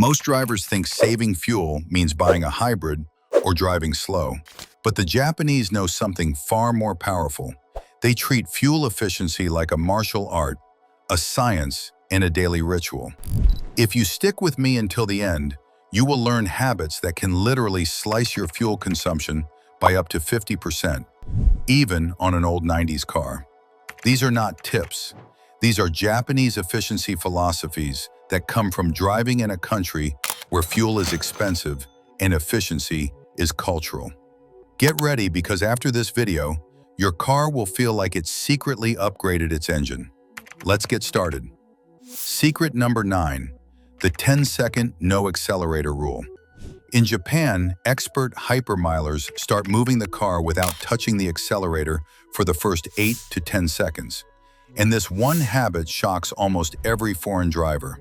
Most drivers think saving fuel means buying a hybrid or driving slow. But the Japanese know something far more powerful. They treat fuel efficiency like a martial art, a science, and a daily ritual. If you stick with me until the end, you will learn habits that can literally slice your fuel consumption by up to 50%, even on an old 90s car. These are not tips. These are Japanese efficiency philosophies that come from driving in a country where fuel is expensive and efficiency is cultural. Get ready, because after this video, your car will feel like it's secretly upgraded its engine. Let's get started. Secret number 9, the 10-second no accelerator rule. In Japan, expert hypermilers start moving the car without touching the accelerator for the first 8 to 10 seconds. And this one habit shocks almost every foreign driver.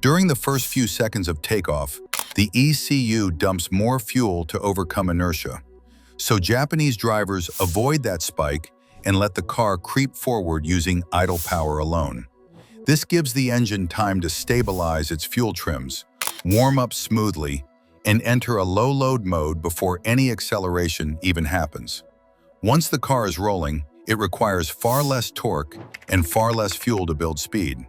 During the first few seconds of takeoff, the ECU dumps more fuel to overcome inertia. So Japanese drivers avoid that spike and let the car creep forward using idle power alone. This gives the engine time to stabilize its fuel trims, warm up smoothly, and enter a low-load mode before any acceleration even happens. Once the car is rolling, it requires far less torque and far less fuel to build speed.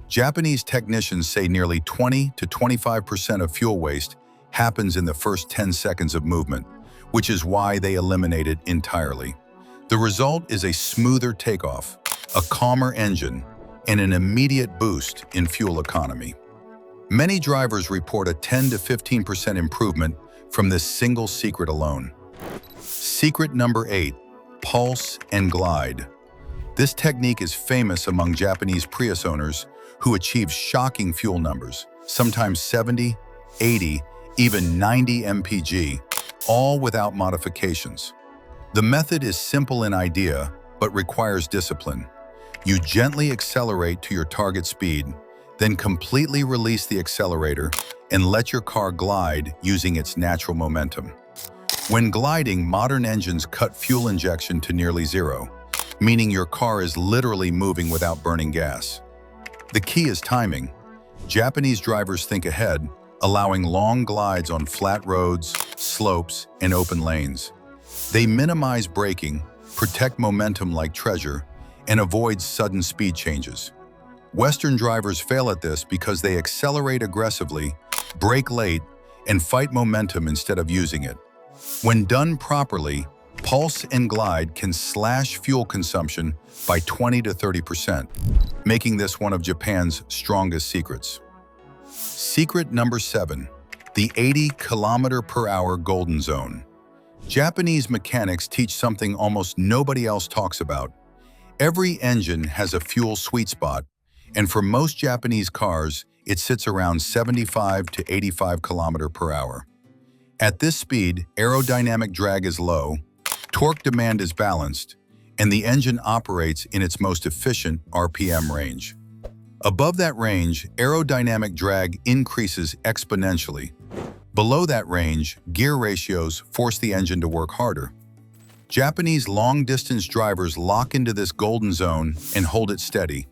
Japanese technicians say nearly 20 to 25% of fuel waste happens in the first 10 seconds of movement, which is why they eliminate it entirely. The result is a smoother takeoff, a calmer engine, and an immediate boost in fuel economy. Many drivers report a 10 to 15% improvement from this single secret alone. Secret number 8, pulse and glide. This technique is famous among Japanese Prius owners who achieve shocking fuel numbers, sometimes 70, 80, even 90 mpg, all without modifications. The method is simple in idea, but requires discipline. You gently accelerate to your target speed, then completely release the accelerator and let your car glide using its natural momentum. When gliding, modern engines cut fuel injection to nearly zero, meaning your car is literally moving without burning gas. The key is timing. Japanese drivers think ahead, allowing long glides on flat roads, slopes, and open lanes. They minimize braking, protect momentum like treasure, and avoid sudden speed changes. Western drivers fail at this because they accelerate aggressively, brake late, and fight momentum instead of using it. When done properly, pulse and glide can slash fuel consumption by 20 to 30%, making this one of Japan's strongest secrets. Secret number 7, the 80 km/h golden zone. Japanese mechanics teach something almost nobody else talks about. Every engine has a fuel sweet spot, and for most Japanese cars, it sits around 75 to 85 km/h. At this speed, aerodynamic drag is low, torque demand is balanced, and the engine operates in its most efficient RPM range. Above that range, aerodynamic drag increases exponentially. Below that range, gear ratios force the engine to work harder. Japanese long-distance drivers lock into this golden zone and hold it steady,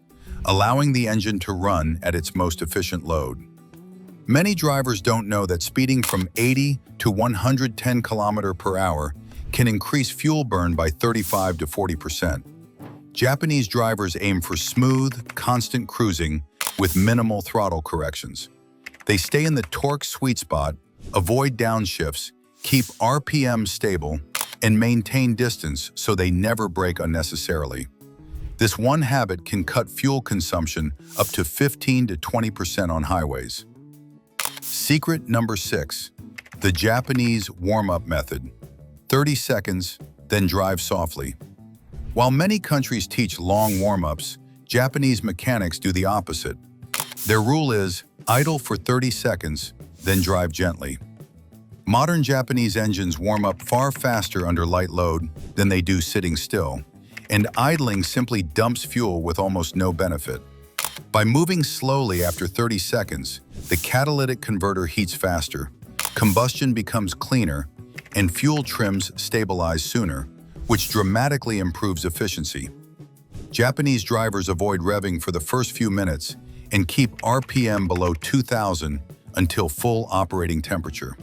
allowing the engine to run at its most efficient load. Many drivers don't know that speeding from 80 to 110 km/h can increase fuel burn by 35 to 40%. Japanese drivers aim for smooth, constant cruising with minimal throttle corrections. They stay in the torque sweet spot, avoid downshifts, keep RPM stable, and maintain distance so they never brake unnecessarily. This one habit can cut fuel consumption up to 15 to 20% on highways. Secret number 6, the Japanese warm-up method. 30 seconds, then drive softly. While many countries teach long warm-ups, Japanese mechanics do the opposite. Their rule is idle for 30 seconds, then drive gently. Modern Japanese engines warm up far faster under light load than they do sitting still, and idling simply dumps fuel with almost no benefit. By moving slowly after 30 seconds, the catalytic converter heats faster, combustion becomes cleaner, and fuel trims stabilize sooner, which dramatically improves efficiency. Japanese drivers avoid revving for the first few minutes and keep RPM below 2,000 until full operating temperature.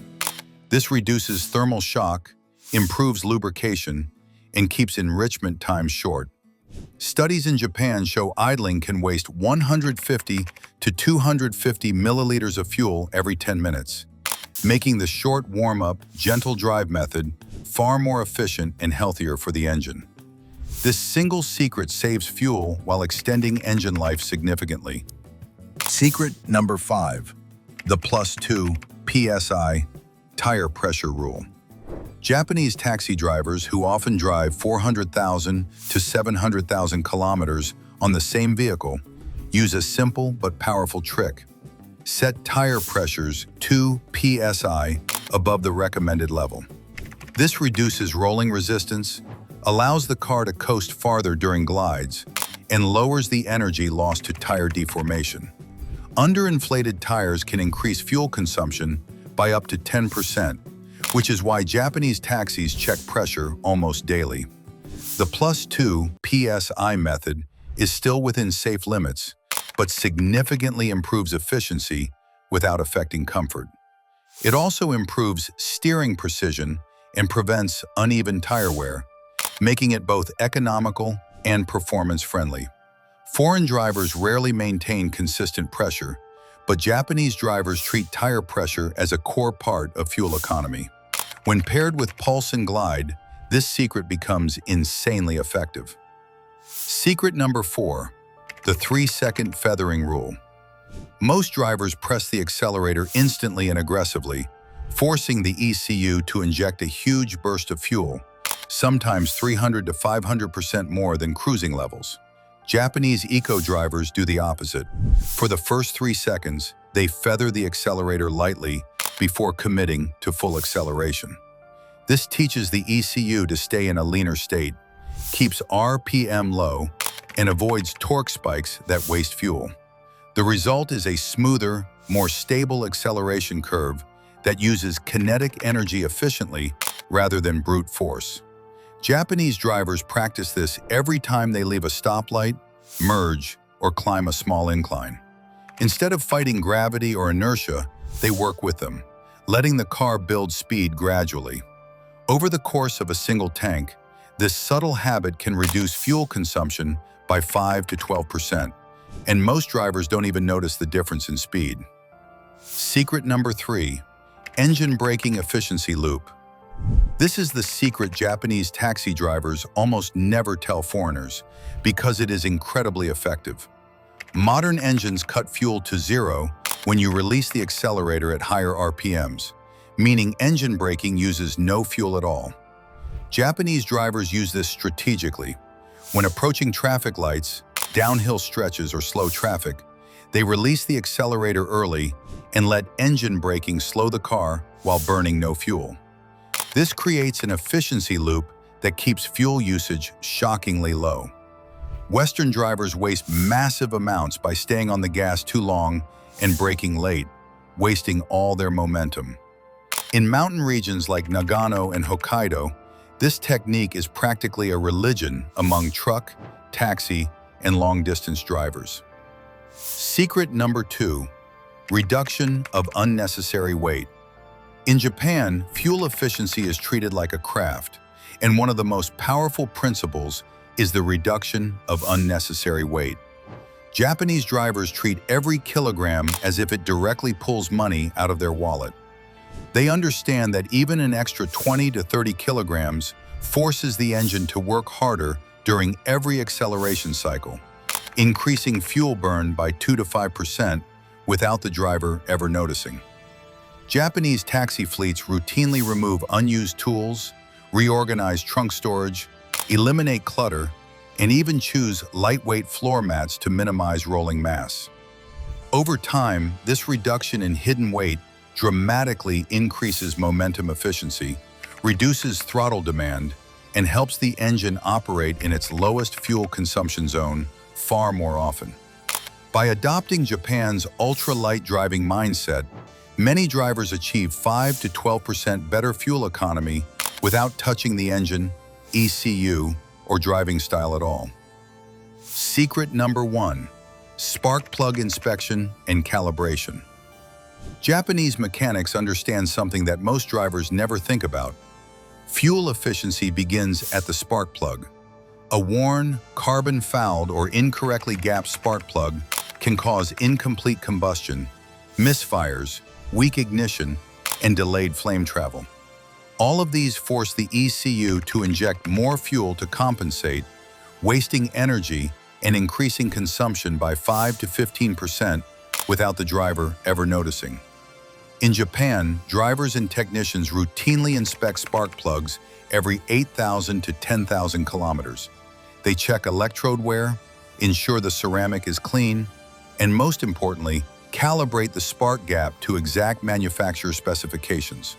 This reduces thermal shock, improves lubrication, and keeps enrichment times short. Studies in Japan show idling can waste 150 to 250 milliliters of fuel every 10 minutes, making the short warm-up, gentle drive method far more efficient and healthier for the engine. This single secret saves fuel while extending engine life significantly. Secret number 5. The +2 PSI tire pressure rule. Japanese taxi drivers who often drive 400,000 to 700,000 kilometers on the same vehicle use a simple but powerful trick. Set tire pressures 2 PSI above the recommended level. This reduces rolling resistance, allows the car to coast farther during glides, and lowers the energy lost to tire deformation. Underinflated tires can increase fuel consumption by up to 10%, which is why Japanese taxis check pressure almost daily. The +2 PSI method is still within safe limits, but significantly improves efficiency without affecting comfort. It also improves steering precision and prevents uneven tire wear, making it both economical and performance-friendly. Foreign drivers rarely maintain consistent pressure, but Japanese drivers treat tire pressure as a core part of fuel economy. When paired with pulse and glide, this secret becomes insanely effective. Secret number 4, the 3-second feathering rule. Most drivers press the accelerator instantly and aggressively, forcing the ECU to inject a huge burst of fuel, sometimes 300 to 500% more than cruising levels. Japanese eco-drivers do the opposite. For the first 3 seconds, they feather the accelerator lightly before committing to full acceleration. This teaches the ECU to stay in a leaner state, keeps RPM low, and avoids torque spikes that waste fuel. The result is a smoother, more stable acceleration curve that uses kinetic energy efficiently rather than brute force. Japanese drivers practice this every time they leave a stoplight, merge, or climb a small incline. Instead of fighting gravity or inertia, they work with them, letting the car build speed gradually. Over the course of a single tank, this subtle habit can reduce fuel consumption by 5 to 12%, and most drivers don't even notice the difference in speed. Secret number 3, engine braking efficiency loop. This is the secret Japanese taxi drivers almost never tell foreigners because it is incredibly effective. Modern engines cut fuel to zero when you release the accelerator at higher RPMs, meaning engine braking uses no fuel at all. Japanese drivers use this strategically. When approaching traffic lights, downhill stretches, or slow traffic, they release the accelerator early and let engine braking slow the car while burning no fuel. This creates an efficiency loop that keeps fuel usage shockingly low. Western drivers waste massive amounts by staying on the gas too long and braking late, wasting all their momentum. In mountain regions like Nagano and Hokkaido, this technique is practically a religion among truck, taxi, and long-distance drivers. Secret number 2, reduction of unnecessary weight. In Japan, fuel efficiency is treated like a craft, and one of the most powerful principles is the reduction of unnecessary weight. Japanese drivers treat every kilogram as if it directly pulls money out of their wallet. They understand that even an extra 20 to 30 kilograms forces the engine to work harder during every acceleration cycle, increasing fuel burn by 2 to 5% without the driver ever noticing. Japanese taxi fleets routinely remove unused tools, reorganize trunk storage, eliminate clutter, and even choose lightweight floor mats to minimize rolling mass. Over time, this reduction in hidden weight dramatically increases momentum efficiency, reduces throttle demand, and helps the engine operate in its lowest fuel consumption zone far more often. By adopting Japan's ultra-light driving mindset, many drivers achieve 5 to 12% better fuel economy without touching the engine, ECU, or driving style at all. Secret number 1, spark plug inspection and calibration. Japanese mechanics understand something that most drivers never think about. Fuel efficiency begins at the spark plug. A worn, carbon-fouled, or incorrectly gapped spark plug can cause incomplete combustion, misfires, weak ignition, and delayed flame travel. All of these force the ECU to inject more fuel to compensate, wasting energy and increasing consumption by 5 to 15% without the driver ever noticing. In Japan, drivers and technicians routinely inspect spark plugs every 8,000 to 10,000 kilometers. They check electrode wear, ensure the ceramic is clean, and most importantly, calibrate the spark gap to exact manufacturer specifications.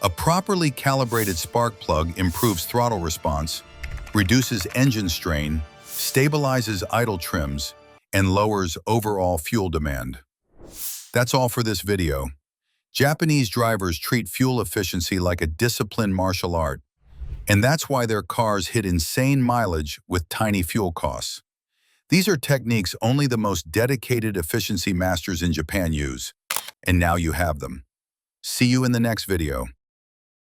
A properly calibrated spark plug improves throttle response, reduces engine strain, stabilizes idle trims, and lowers overall fuel demand. That's all for this video. Japanese drivers treat fuel efficiency like a disciplined martial art, and that's why their cars hit insane mileage with tiny fuel costs. These are techniques only the most dedicated efficiency masters in Japan use, and now you have them. See you in the next video.